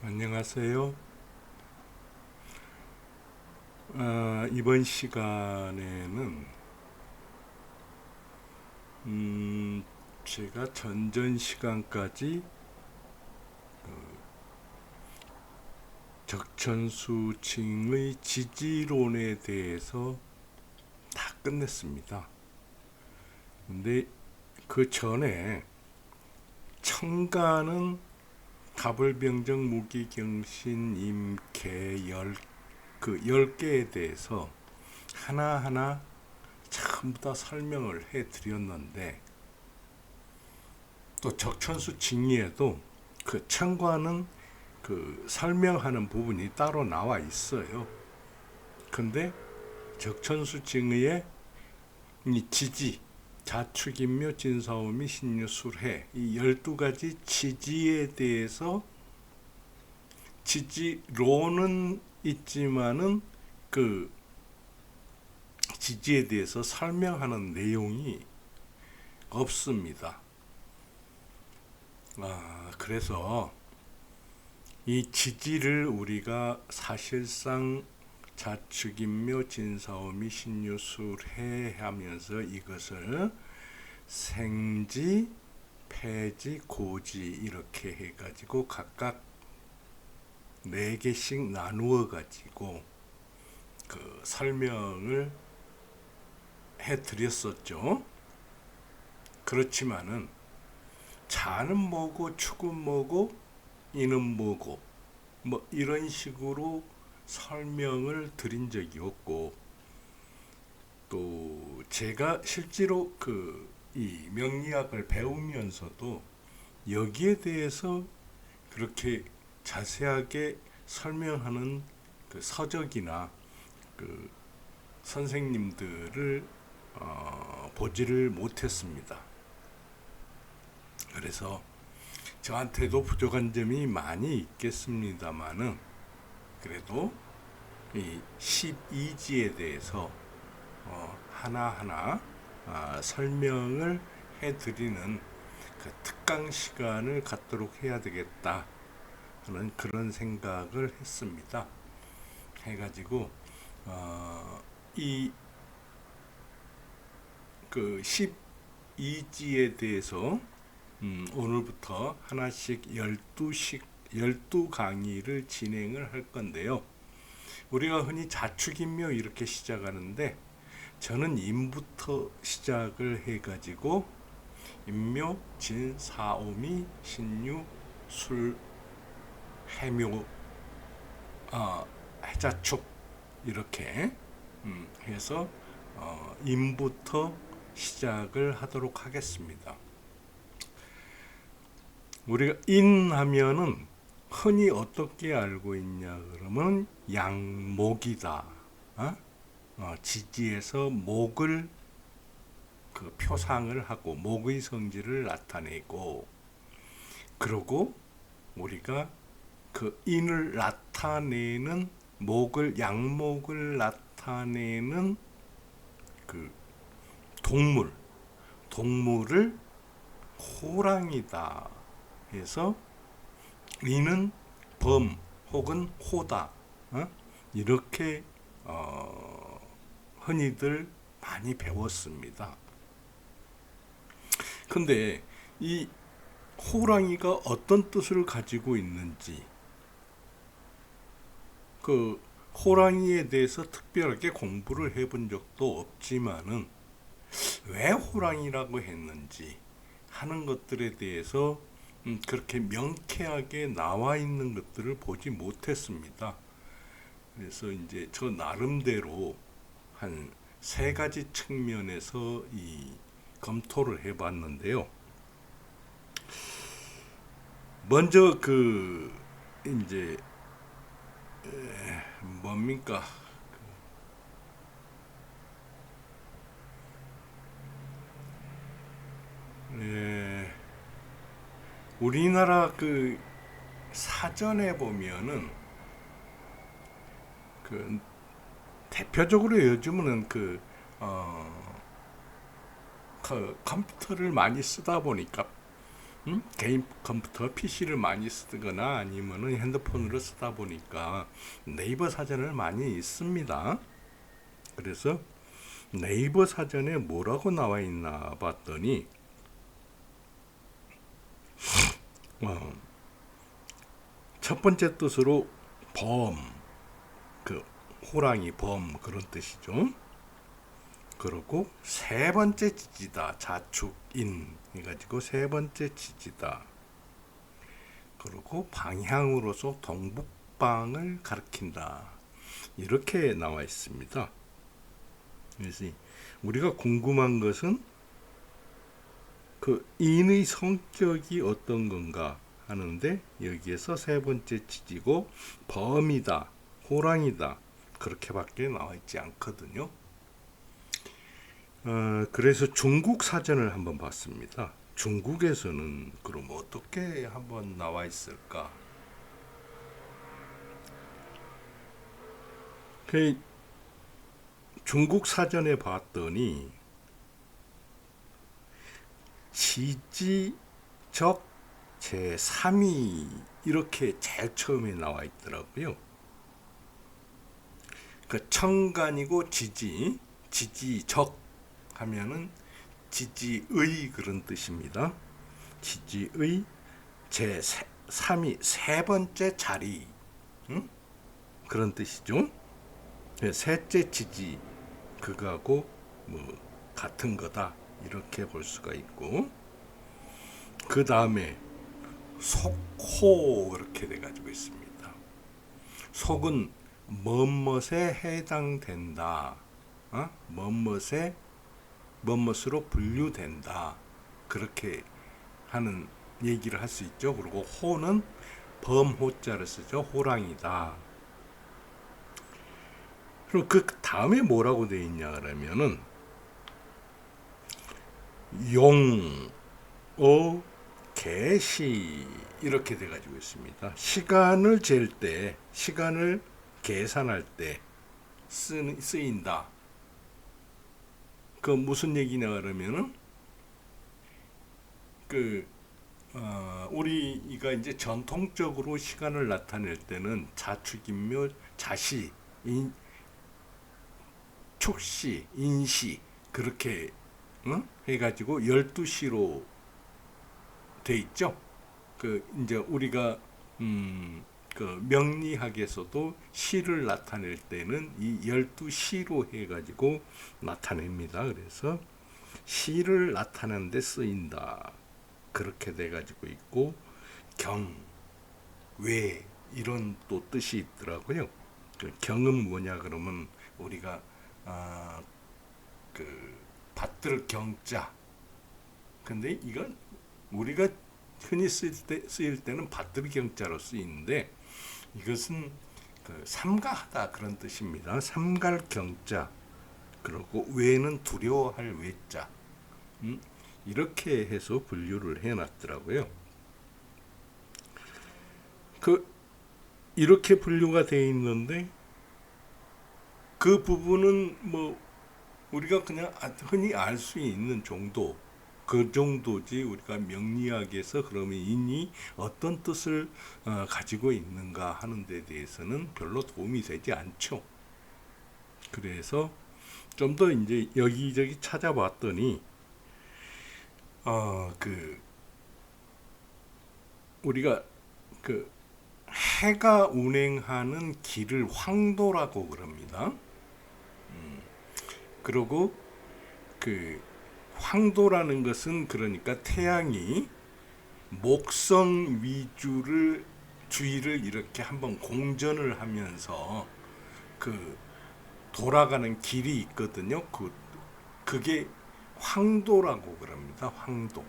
안녕하세요. 이번 시간에는 제가 전전 시간까지 적천수층의 지지론에 대해서 다 끝냈습니다. 근데 그 전에 청가는 가불병정 무기경신 임계 그 10개에 대해서 하나하나 전부 다 설명을 해 드렸는데, 또 적천수 징의에도 그 청과는 그 설명하는 부분이 따로 나와 있어요. 근데 적천수 징의의 이 지지, 자축인묘, 진사오미, 신유술해 이 12가지 지지에 대해서 지지론은 있지만은 그 지지에 대해서 설명하는 내용이 없습니다. 그래서 이 지지를 우리가 사실상 자축인묘, 진사오미, 신유술해 하면서 이것을 생지, 폐지, 고지 이렇게 해가지고 각각 4개씩 나누어 가지고 그 설명을 해드렸었죠. 그렇지만은 자는 뭐고 축은 뭐고 이는 뭐고 뭐 이런 식으로 설명을 드린 적이 없고, 또 제가 실제로 그 이 명리학을 배우면서도 여기에 대해서 그렇게 자세하게 설명하는 그 서적이나 그 선생님들을 보지를 못했습니다. 그래서 저한테도 부족한 점이 많이 있겠습니다만은, 그래도 이 12지에 대해서 하나하나 설명을 해드리는 그 특강 시간을 갖도록 해야 되겠다 하는 그런 생각을 했습니다. 해가지고 이 그 12지에 대해서 오늘부터 하나씩 12강의를 진행을 할 건데요. 우리가 흔히 자축인묘 이렇게 시작하는데, 저는 임부터 시작을 해가지고 인묘, 진, 사오미, 신유, 술, 해묘, 해자축 이렇게 해서 임부터 시작을 하도록 하겠습니다. 우리가 인하면은 흔히 어떻게 알고 있냐 그러면 양목이다. 지지에서 목을 그 표상을 하고 목의 성질을 나타내고, 그러고 우리가 그 인을 나타내는 양목을 나타내는 그 동물을 호랑이다 해서 이는 범 혹은 호다, 이렇게 흔히들 많이 배웠습니다. 근데 이 호랑이가 어떤 뜻을 가지고 있는지, 그 호랑이에 대해서 특별하게 공부를 해본 적도 없지만은 왜 호랑이라고 했는지 하는 것들에 대해서 그렇게 명쾌하게 나와 있는 것들을 보지 못했습니다. 그래서 이제 저 나름대로 한 3가지 측면에서 이 검토를 해봤는데요. 먼저 그 이제 뭡니까? 우리나라 그 사전에 보면은 그 대표적으로 요즘은 그 컴퓨터를 많이 쓰다 보니까 개인 컴퓨터 PC를 많이 쓰거나 아니면은 핸드폰으로 쓰다 보니까 네이버 사전을 많이 씁니다. 그래서 네이버 사전에 뭐라고 나와 있나 봤더니 어, 첫 번째 뜻으로 범, 그 호랑이 범 그런 뜻이죠. 그리고 세 번째 지지다 자축인 해가지고 세 번째 지지다. 그리고 방향으로서 동북방을 가리킨다. 이렇게 나와 있습니다. 그래서 우리가 궁금한 것은 그 인의 성격이 어떤 건가 하는데 여기에서 세 번째 지지고 범이다, 호랑이다 그렇게밖에 나와 있지 않거든요. 그래서 중국 사전을 한번 봤습니다. 중국에서는 그럼 어떻게 한번 나와 있을까? 그 중국 사전에 봤더니 지지적 제3위 이렇게 제일 처음에 나와 있더라고요. 그 청간이고 지지적 하면은 지지의 그런 뜻입니다. 지지의 제3위 세 번째 자리 그런 뜻이죠. 셋째 지지 그거하고 뭐 같은 거다 이렇게 볼 수가 있고 그 다음에 속호 그렇게 돼가지고 있습니다. 속은 뭐뭇에 해당된다. 뭐뭇으로 분류된다. 그렇게 하는 얘기를 할 수 있죠. 그리고 호는 범호자를 쓰죠. 호랑이다. 그리고 그 다음에 뭐라고 되어 있냐 그러면은 용, 개시 이렇게 돼가지고 있습니다. 시간을 잴 때, 시간을 계산할 때 쓰인다. 그 무슨 얘기냐 그러면은 우리가 이제 전통적으로 시간을 나타낼 때는 자축인묘, 자시, 축시, 인시 그렇게 해가지고 12시로 돼 있죠. 그 이제 우리가 그 명리학에서도 시를 나타낼 때는 이 12시로 해가지고 나타냅니다. 그래서 시를 나타내는 데 쓰인다. 그렇게 돼가지고 있고 경, 외 이런 또 뜻이 있더라고요. 그 경은 뭐냐 그러면 우리가 그 받들 경자. 근데 이건 우리가 흔히 쓰일 때는 받들 경자로 쓰이는데 이것은 그 삼가하다 그런 뜻입니다. 삼갈 경자. 그리고 외는 두려워할 외자. 이렇게 해서 분류를 해놨더라고요. 그 이렇게 분류가 되어 있는데 그 부분은 뭐 우리가 그냥 흔히 알 수 있는 정도 그 정도지 우리가 명리학에서 그러면 인이 어떤 뜻을 가지고 있는가 하는 데 대해서는 별로 도움이 되지 않죠. 그래서 좀 더 이제 여기저기 찾아봤더니 우리가 그 해가 운행하는 길을 황도라고 그럽니다. 그리고 그 황도라는 것은 그러니까 태양이 목성 위주를 주위를 이렇게 한번 공전을 하면서 그 돌아가는 길이 있거든요. 그게 황도라고 그럽니다. 황도.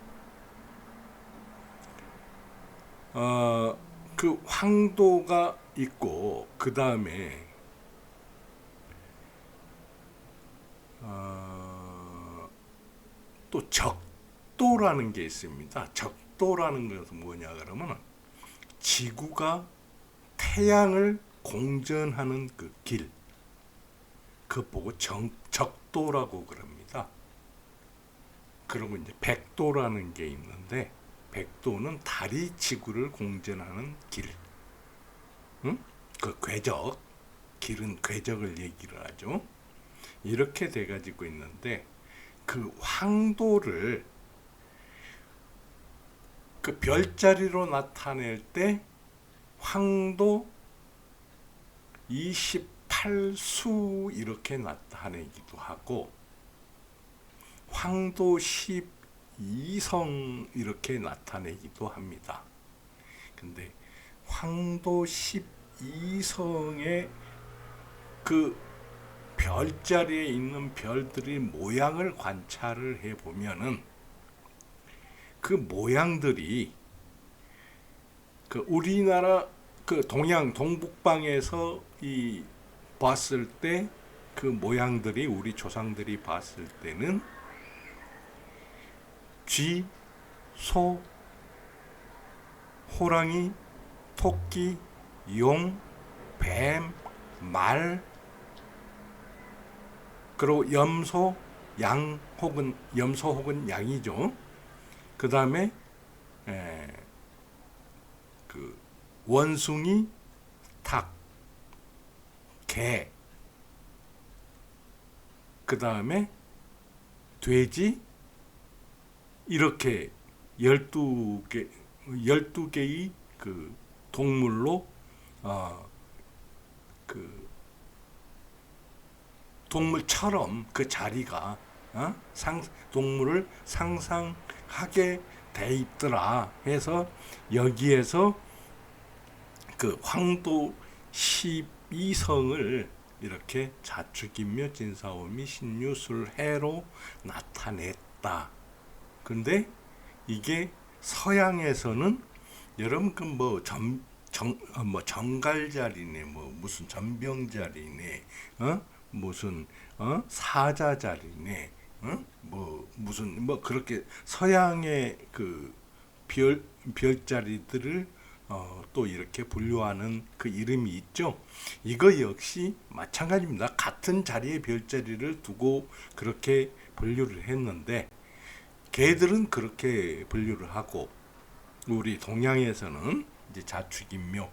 그 황도가 있고 그 다음에 또 적도라는 게 있습니다. 적도라는 것은 뭐냐 그러면 지구가 태양을 공전하는 그 길, 그 보고 적도라고 그럽니다. 그리고 이제 백도라는 게 있는데 백도는 달이 지구를 공전하는 길, 응? 그 궤적, 길은 궤적을 얘기를 하죠. 이렇게 돼 가지고 있는데, 그 황도를 그 별자리로 나타낼 때 황도 28수 이렇게 나타내기도 하고, 황도 12성 이렇게 나타내기도 합니다. 근데 황도 12성의 그 별자리에 있는 별들의 모양을 관찰을 해보면은, 그 모양들이 그 우리나라 그 동양 동북방에서 이 봤을 때 그 모양들이, 우리 조상들이 봤을 때는 쥐, 소, 호랑이, 토끼, 용, 뱀, 말, 그리고 염소, 양 혹은 염소 혹은 양이죠. 그 다음에 그 원숭이, 닭, 개, 그 다음에 돼지, 이렇게 12개의 그 동물로 그 동물처럼 그 자리가 동물을 상상하게 돼 있더라 해서, 여기에서 그 황도 12성을 이렇게 자축인묘 진사오미 신유술해로 나타냈다. 근데 이게 서양에서는 여러분 그 뭐 정갈자리네, 뭐 무슨 전병자리네, 무슨 사자자리네, 뭐 무슨 뭐 그렇게 서양의 그 별자리들을 또 이렇게 분류하는 그 이름이 있죠. 이거 역시 마찬가지입니다. 같은 자리에 별자리를 두고 그렇게 분류를 했는데, 개들은 그렇게 분류를 하고, 우리 동양에서는 이제 자축인묘,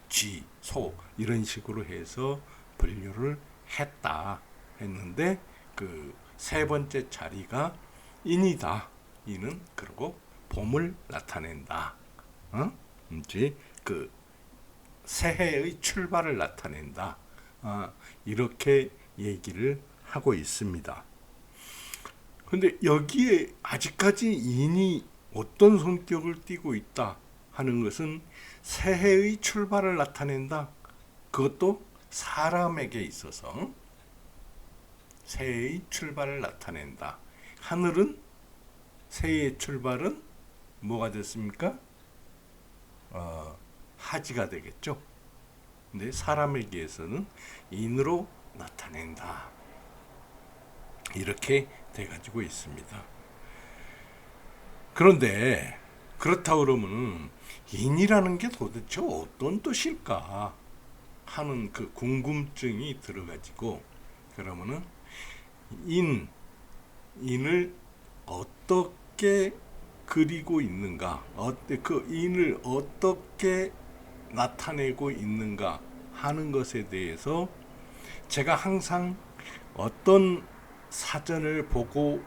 쥐, 소 이런 식으로 해서 분류를 했다 했는데, 그 세 번째 자리가 인이다. 인은 그리고 봄을 나타낸다. 이제 그 새해의 출발을 나타낸다. 이렇게 얘기를 하고 있습니다. 근데 여기에 아직까지 인이 어떤 성격을 띠고 있다 하는 것은, 새해의 출발을 나타낸다. 그것도 사람에게 있어서 새해의 출발을 나타낸다. 하늘은 새해의 출발은 뭐가 됐습니까? 하지가 되겠죠. 근데 사람에게서는 인으로 나타낸다. 이렇게 돼가지고 있습니다. 그런데 그렇다 그러면 인이라는 게 도대체 어떤 뜻일까 하는 그 궁금증이 들어가지고, 그러면은 인을 어떻게 그리고 있는가, 그 인을 어떻게 나타내고 있는가 하는 것에 대해서 제가 항상 어떤 사전을 보고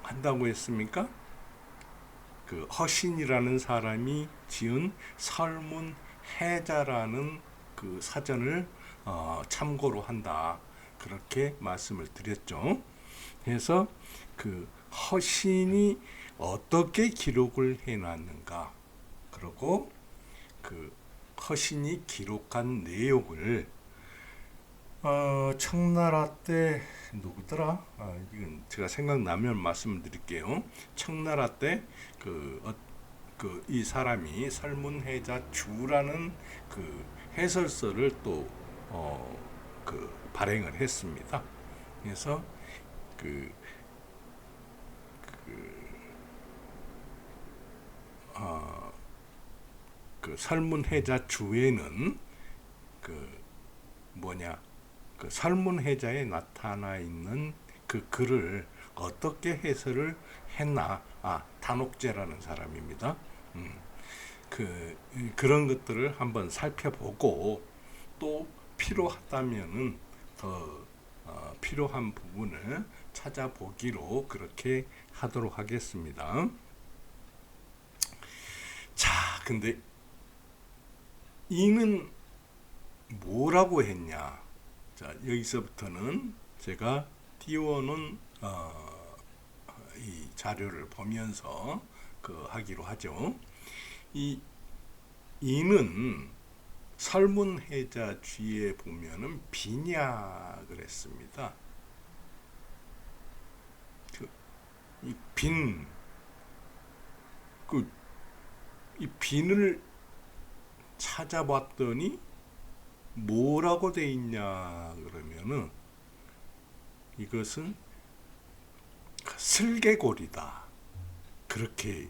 한다고 했습니까? 그 허신이라는 사람이 지은 설문해자라는 그 사전을 참고로 한다, 그렇게 말씀을 드렸죠. 그래서 그 허신이 어떻게 기록을 해놨는가, 그리고 그 허신이 기록한 내용을 청나라 때 누구더라? 이건 제가 생각나면 말씀드릴게요. 청나라 때 이 사람이 설문해자 주라는 그 해설서를 또 발행을 했습니다. 그래서 그 설문해자 주에는 그 설문해자에 나타나 있는 그 글을 어떻게 해설을 했나? 단옥제라는 사람입니다. 그런 것들을 한번 살펴보고 또 필요하다면은 더 필요한 부분을 찾아보기로 그렇게 하도록 하겠습니다. 자, 근데 이는 뭐라고 했냐? 자, 여기서부터는 제가 띄워놓은 이 자료를 보면서 하기로 하죠. 이는 설문해자 뒤에 보면은 빈약을 했습니다. 이 빈을 찾아봤더니 뭐라고 돼 있냐 그러면은 이것은 슬개골이다 그렇게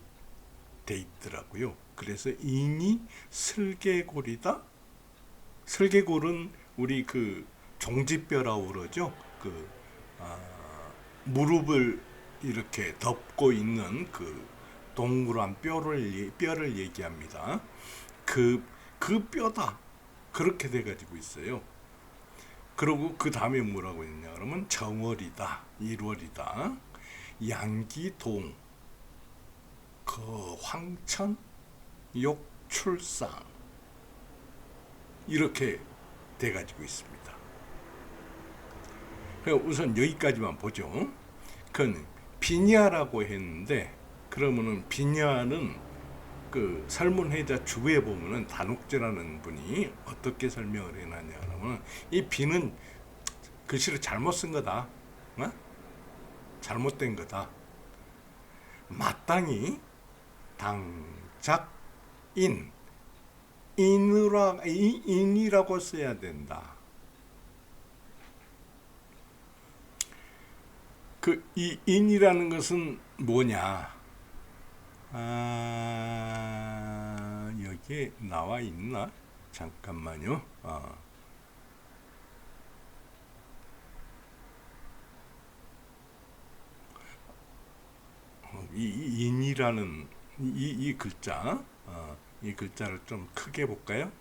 돼 있더라고요. 그래서 인이 슬개골이다. 슬개골은 우리 종지뼈라고 그러죠. 무릎을 이렇게 덮고 있는 동그란 뼈를 얘기합니다. 그 뼈다 그렇게 돼 가지고 있어요. 그리고 그 다음에 뭐라고 했냐 그러면 정월이다, 일월이다, 양기동, 황천, 욕출상 이렇게 돼 가지고 있습니다. 우선 여기까지만 보죠. 그건 비냐라고 했는데 그러면은 비냐는 설문해자 주에 보면은 단옥제라는 분이 어떻게 설명을 해놨냐 그러면 이 비는 글씨를 잘못 쓴 거다. 잘못된 거다. 마땅히 당작인 인이라고 써야 된다. 이 인이라는 것은 뭐냐? 여기에 나와 있나? 잠깐만요. 이 인이라는 이 글자, 이 글자를 좀 크게 볼까요?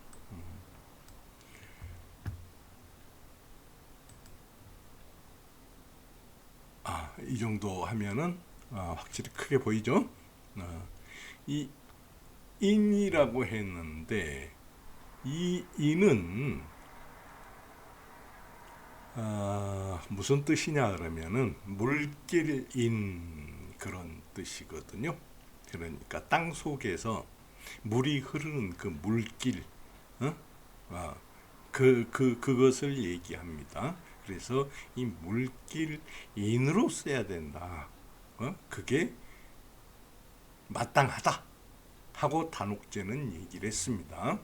이 정도 하면은 확실히 크게 보이죠? 이 인이라고 했는데 이 인은 무슨 뜻이냐 그러면은 물길인 그런 뜻이거든요. 그러니까 땅 속에서 물이 흐르는 그 물길, 그것을 얘기합니다. 그래서 이 물길인으로 써야 된다. 그게 마땅하다 하고 단옥제는 얘기를 했습니다.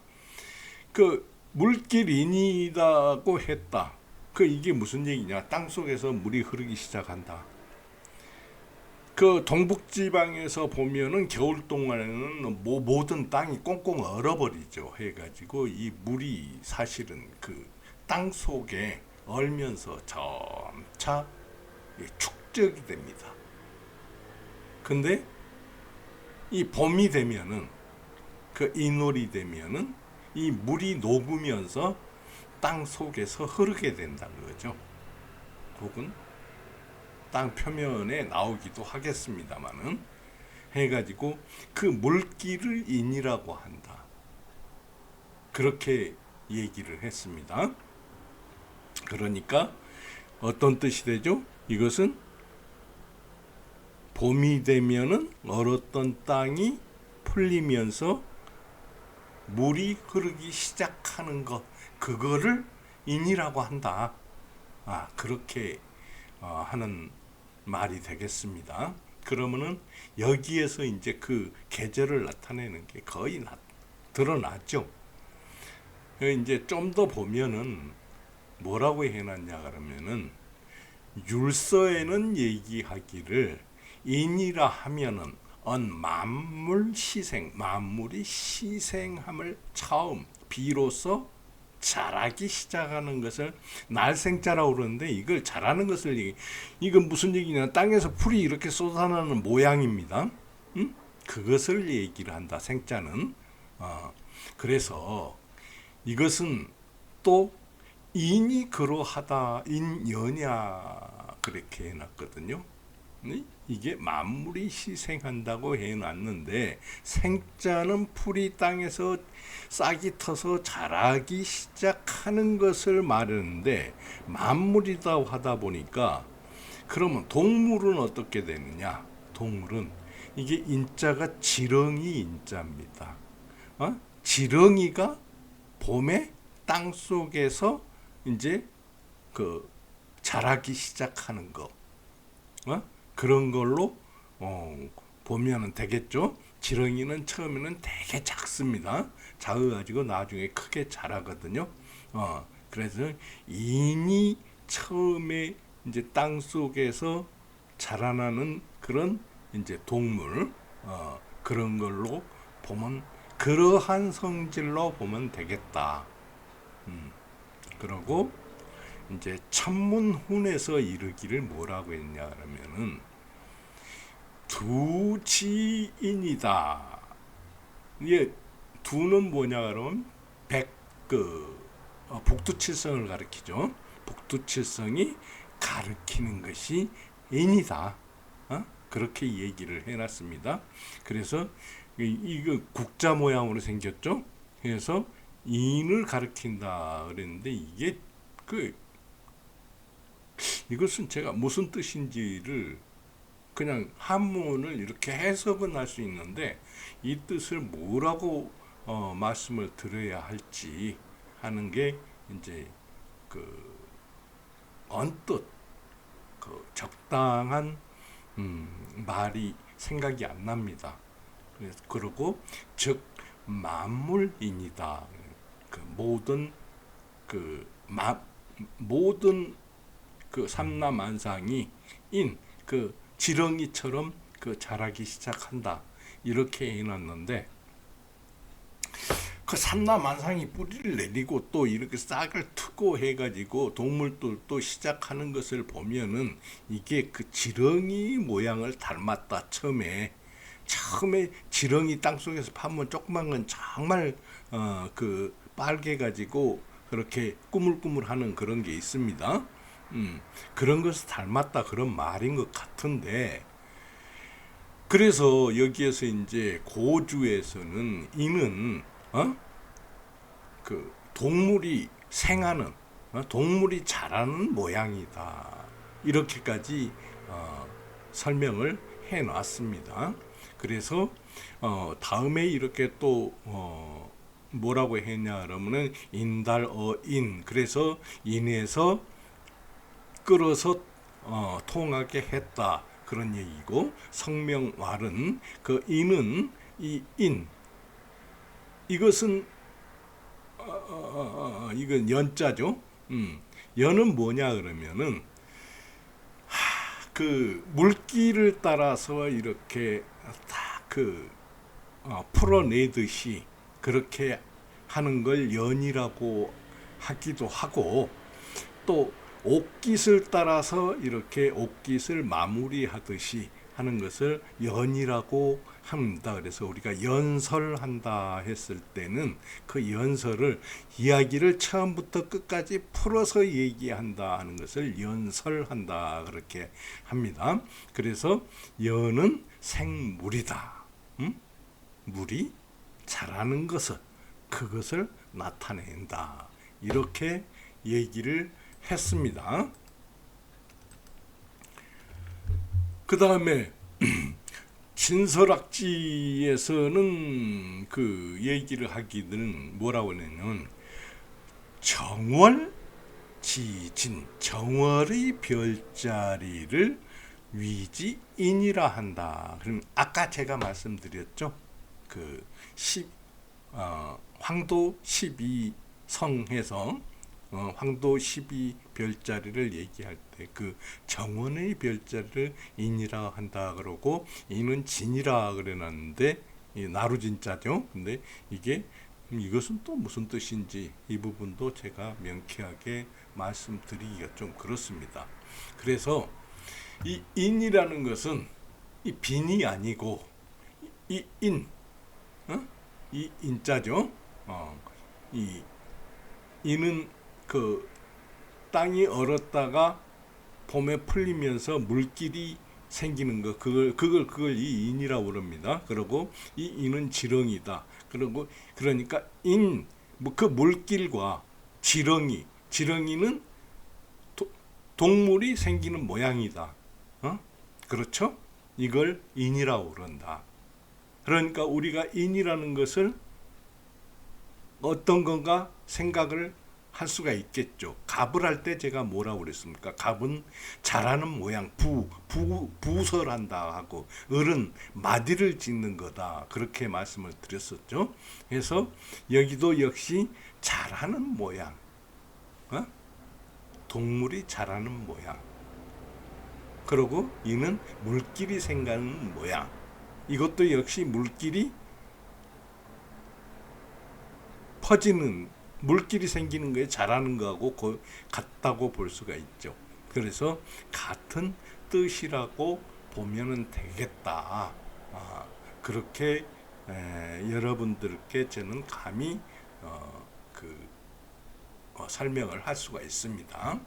물길인이라고 했다. 이게 무슨 얘기냐? 땅 속에서 물이 흐르기 시작한다. 동북지방에서 보면은 겨울 동안에는 모든 땅이 꽁꽁 얼어버리죠. 해가지고 이 물이 사실은 땅 속에 얼면서 점차 축적이 됩니다. 근데 이 봄이 되면은 인월이 되면은 이 물이 녹으면서 땅 속에서 흐르게 된다는 거죠. 혹은 땅 표면에 나오기도 하겠습니다만은 해가지고 물길을 인이라고 한다. 그렇게 얘기를 했습니다. 그러니까 어떤 뜻이 되죠? 이것은 봄이 되면은 얼었던 땅이 풀리면서 물이 흐르기 시작하는 것, 그거를 인이라고 한다. 그렇게 하는 말이 되겠습니다. 그러면은 여기에서 이제 계절을 나타내는 게 거의 드러났죠. 이제 좀 더 보면은 뭐라고 해놨냐 그러면은 율서에는 얘기하기를 인이라 하면은 만물이 시생함을 처음 비로소 자라기 시작하는 것을 날생자라고 그러는데, 이걸 자라는 것을 이건 무슨 얘기냐, 땅에서 풀이 이렇게 쏟아나는 모양입니다. 그것을 얘기를 한다, 생자는. 그래서 이것은 또 인이 그러하다, 인연이야, 그렇게 해놨거든요. 이게 만물이 희생한다고 해놨는데, 생자는 풀이 땅에서 싹이 터서 자라기 시작하는 것을 말하는데, 만물이다 하다 보니까, 그러면 동물은 어떻게 되느냐? 동물은 이게 인자가 지렁이 인자입니다. 지렁이가 봄에 땅 속에서 이제 그 자라기 시작하는 거, 그런 걸로 보면은 되겠죠. 지렁이는 처음에는 되게 작습니다. 작아가지고 나중에 크게 자라거든요. 그래서 인이 처음에 이제 땅 속에서 자라나는 그런 이제 동물, 그런 걸로 보면, 그러한 성질로 보면 되겠다. 그러고 이제 천문훈에서 이르기를 뭐라고 했냐 그러면은, 두지인이다. 이게 두는 뭐냐 그러면 북두칠성을 가리키죠. 북두칠성이 가리키는 것이 인이다. 그렇게 얘기를 해놨습니다. 그래서 이거 국자 모양으로 생겼죠. 그래서 인을 가리킨다 그랬는데, 이것은 제가 무슨 뜻인지를 그냥 한문을 이렇게 해석은 할 수 있는데, 이 뜻을 뭐라고 말씀을 드려야 할지 하는 게 이제 그 언뜻 그 적당한 말이 생각이 안 납니다. 그리고 즉 만물인이다. 모든 그 삼라만상이 그 지렁이처럼 그 자라기 시작한다, 이렇게 해놨는데, 그 삼라만상이 뿌리를 내리고 또 이렇게 싹을 트고 해가지고 동물들도 시작하는 것을 보면은, 이게 그 지렁이 모양을 닮았다. 처음에 지렁이 땅속에서 파면 조그만 건 정말 그 빨개 가지고 그렇게 꾸물꾸물하는 그런 게 있습니다. 그런 것을 닮았다, 그런 말인 것 같은데, 그래서 여기에서 이제 고주에서는 이는 그 동물이 생하는, 동물이 자라는 모양이다, 이렇게까지 설명을 해놨습니다. 그래서 다음에 이렇게 또 뭐라고 했냐 그러면은 인달어인, 그래서 인에서 끌어서 통하게 했다, 그런 얘기고, 성명왈은 그 인은 이것은 이건 연자죠. 연은 뭐냐 그러면은, 그 물기를 따라서 이렇게 다 풀어내듯이 그렇게 하는 걸 연이라고 하기도 하고, 또 옥깃을 따라서 이렇게 옥깃을 마무리하듯이 하는 것을 연이라고 합니다. 그래서 우리가 연설한다 했을 때는 그 연설을, 이야기를 처음부터 끝까지 풀어서 얘기한다 하는 것을 연설한다, 그렇게 합니다. 그래서 연은 생물이다. 물이 자라는 것을, 그것을 나타낸다, 이렇게 얘기를 했습니다. 그 다음에 진설학지에서는 그 얘기를 하기는 뭐라고 하냐면, 정월지진, 정월의 별자리를 위지인이라 한다. 그럼 아까 제가 말씀드렸죠. 그 황도 12성에서 황도 12별자리를 얘기할 때 그 정원의 별자리를 인이라 한다 그러고, 인은 진이라 그래놨는데, 나루진자죠. 근데 이게 이것은 또 무슨 뜻인지 이 부분도 제가 명쾌하게 말씀드리기가 좀 그렇습니다. 그래서 이 인이라는 것은 이 빈이 아니고 이 인, 이 인자죠. 이 인은 그 땅이 얼었다가 봄에 풀리면서 물길이 생기는 거, 그걸 이 인이라고 부릅니다. 그리고 이 인은 지렁이다. 그리고 그러니까 그 물길과 지렁이는 동물이 생기는 모양이다. 그렇죠? 이걸 인이라고 그런다. 그러니까 우리가 인이라는 것을 어떤 건가 생각을 할 수가 있겠죠. 갑을 할 때 제가 뭐라고 그랬습니까? 갑은 자라는 모양, 부설한다 하고, 을은 마디를 짓는 거다. 그렇게 말씀을 드렸었죠. 그래서 여기도 역시 자라는 모양, 동물이 자라는 모양. 그리고 이는 물길이 생기는 모양. 이것도 역시 물길이 퍼지는, 물길이 생기는 거에 자라는 거하고 같다고 볼 수가 있죠. 그래서 같은 뜻이라고 보면은 되겠다. 그렇게 여러분들께 저는 감히 설명을 할 수가 있습니다.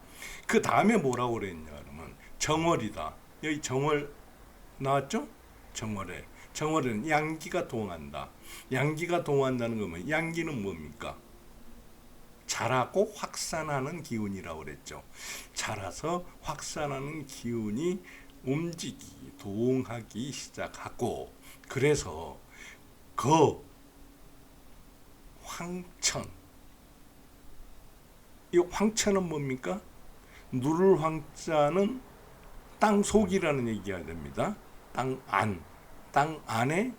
그 다음에 뭐라고 그랬냐 그러면 정월이다. 여기 정월 나왔죠? 정월에는 양기가 동한다. 양기가 동한다는 거면 양기는 뭡니까? 자라고 확산하는 기운이라고 그랬죠. 자라서 확산하는 기운이 동하기 시작하고, 그래서 황천, 이 황천은 뭡니까? 누를 황자는 땅 속이라는 얘기가 됩니다. 땅 안에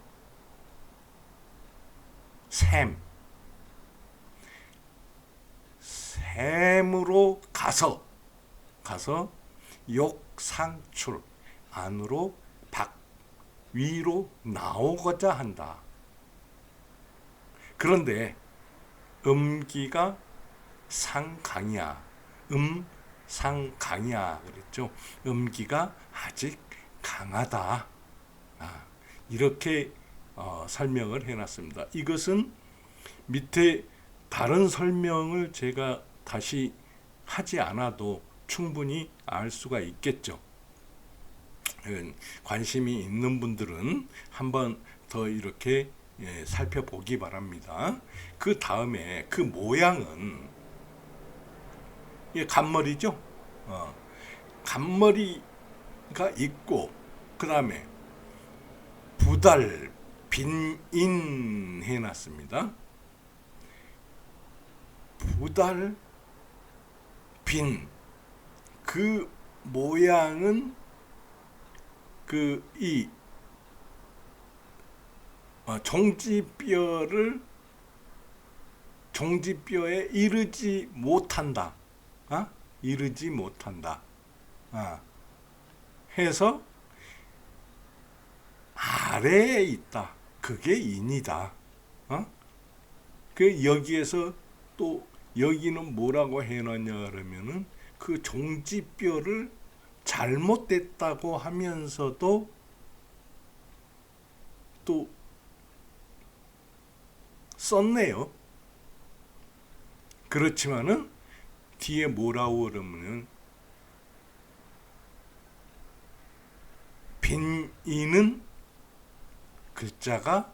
샘으로 가서 욕상출, 안으로 위로 나오고자 한다. 그런데 음기가 상강이야. 상강이야 그랬죠. 음기가 아직 강하다. 이렇게 설명을 해놨습니다. 이것은 밑에 다른 설명을 제가 다시 하지 않아도 충분히 알 수가 있겠죠. 관심이 있는 분들은 한번 더 이렇게 살펴보기 바랍니다. 그 다음에 그 모양은 간머리죠. 간머리가 있고, 그 다음에 부달, 빈인 해놨습니다. 부달, 빈, 그 모양은 종지뼈에 이르지 못한다. 해서 아래에 있다. 그게 인이다. 그 여기에서 또 여기는 뭐라고 해놨냐 그러면은 그 종지뼈를 잘못됐다고 하면서도 또 썼네요. 그렇지만은 뒤에 뭐라고 그러면은 빈인은 글자가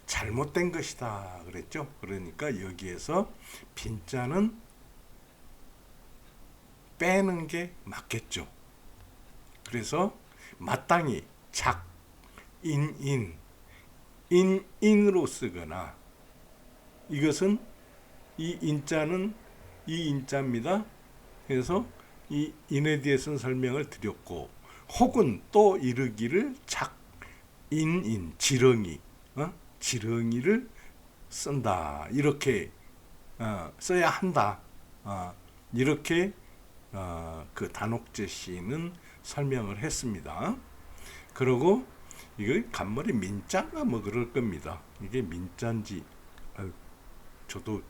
잘못된 것이다 그랬죠. 그러니까 여기에서 빈자는 빼는 게 맞겠죠. 그래서 마땅히 인으로 쓰거나, 이것은 이 인자는 이 인자입니다. 그래서 이 인에 대해서는 설명을 드렸고, 혹은 또 이르기를 지렁이를 쓴다. 이렇게 써야 한다. 이렇게 그 단옥제 시인은 설명을 했습니다. 그리고 이거 간머리 민자가 뭐 그럴 겁니다. 이게 민자인지 저도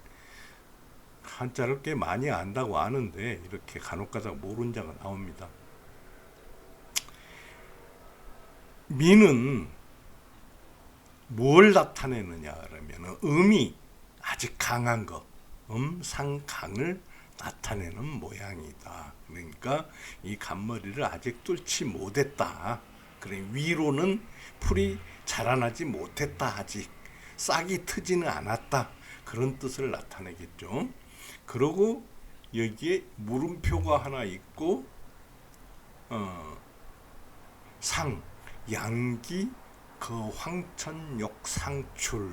한자를 꽤 많이 안다고 아는데 이렇게 간혹가다 모르는 자가 나옵니다. 미는 뭘 나타내느냐 그러면 음이 아직 강한 것, 상강을 나타내는 모양이다. 그러니까 이 간머리를 아직 뚫지 못했다. 그래 위로는 풀이 자라나지 못했다. 아직 싹이 트지는 않았다. 그런 뜻을 나타내겠죠. 그리고 여기에 물음표가 하나 있고 상 양기 그 황천역 상출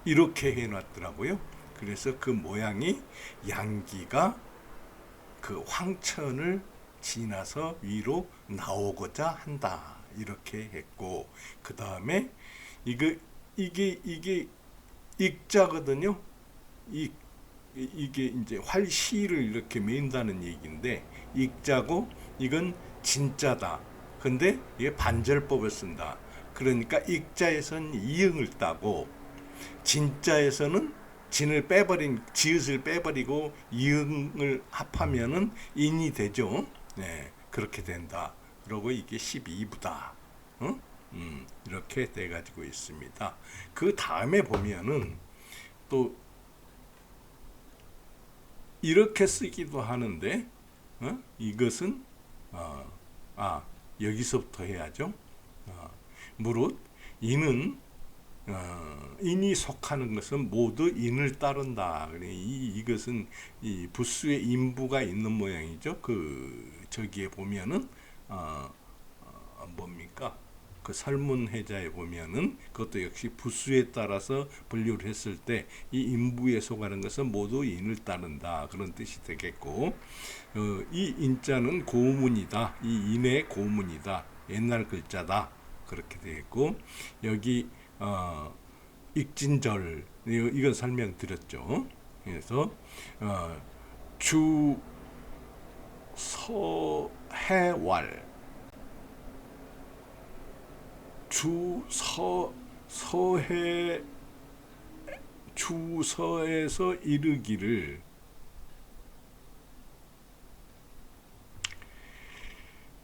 이렇게 해놨더라고요. 그래서 그 모양이 양기가 그 황천을 지나서 위로 나오고자 한다 이렇게 했고, 그 다음에 이게 익자거든요. 이게 이제 활시를 이렇게 맨다는 얘기인데 익자고 이건 진짜다. 근데 이게 반절법을 쓴다. 그러니까 익자에서는 이응을 따고 진자에서는 지읒을 빼버리고 이응을 합하면은 인이 되죠. 네, 그렇게 된다. 그리고 이게 12부다. 이렇게 돼 가지고 있습니다. 그 다음에 보면은 또 이렇게 쓰기도 하는데 이것은 여기서부터 해야죠. 무릇 이는 인이 속하는 것은 모두 인을 따른다. 이것은 이 부수의 인부가 있는 모양이죠. 그 저기에 보면은 뭡니까? 그 설문해자에 보면은 그것도 역시 부수에 따라서 분류를 했을 때 이 인부에 속하는 것은 모두 인을 따른다. 그런 뜻이 되겠고, 이 인자는 고문이다. 이 인의 고문이다. 옛날 글자다. 그렇게 되겠고, 여기 익진절 이건 설명드렸죠. 그래서 주서해왈 주서에서 이르기를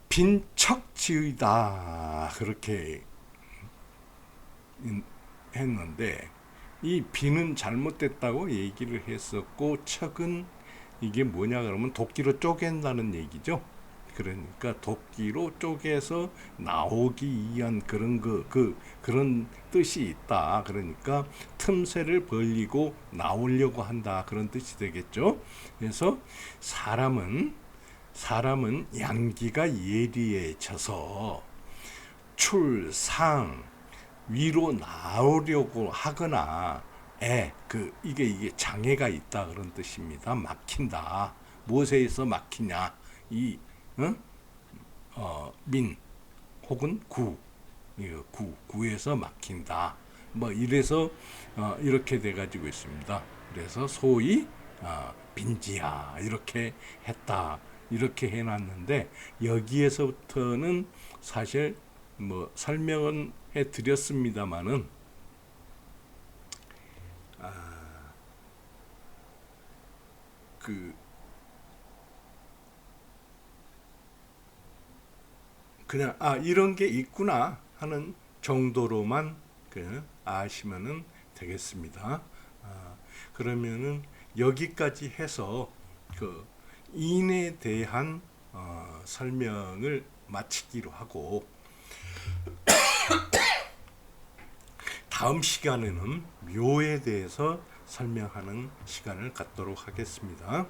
빈척지의다 그렇게 했는데, 이 빈은 잘못됐다고 얘기를 했었고 척은 이게 뭐냐 그러면 도끼로 쪼갠다는 얘기죠. 그러니까 도끼로 쪼개서 나오기 위한 그런 뜻이 있다. 그러니까 틈새를 벌리고 나오려고 한다. 그런 뜻이 되겠죠. 그래서 사람은 양기가 예리해져서 출상 위로 나오려고 하거나 이게 장애가 있다 그런 뜻입니다. 막힌다. 무엇에 있어 막히냐? 민 혹은 구에서 막힌다. 뭐 이래서 이렇게 돼 가지고 있습니다. 그래서 소위 빈지야 이렇게 했다. 이렇게 해놨는데 여기에서부터는 사실 뭐 설명은 해드렸습니다만은 그냥 이런 게 있구나 하는 정도로만 아시면은 되겠습니다. 그러면은 여기까지 해서 그 인에 대한 설명을 마치기로 하고 다음 시간에는 묘에 대해서 설명하는 시간을 갖도록 하겠습니다.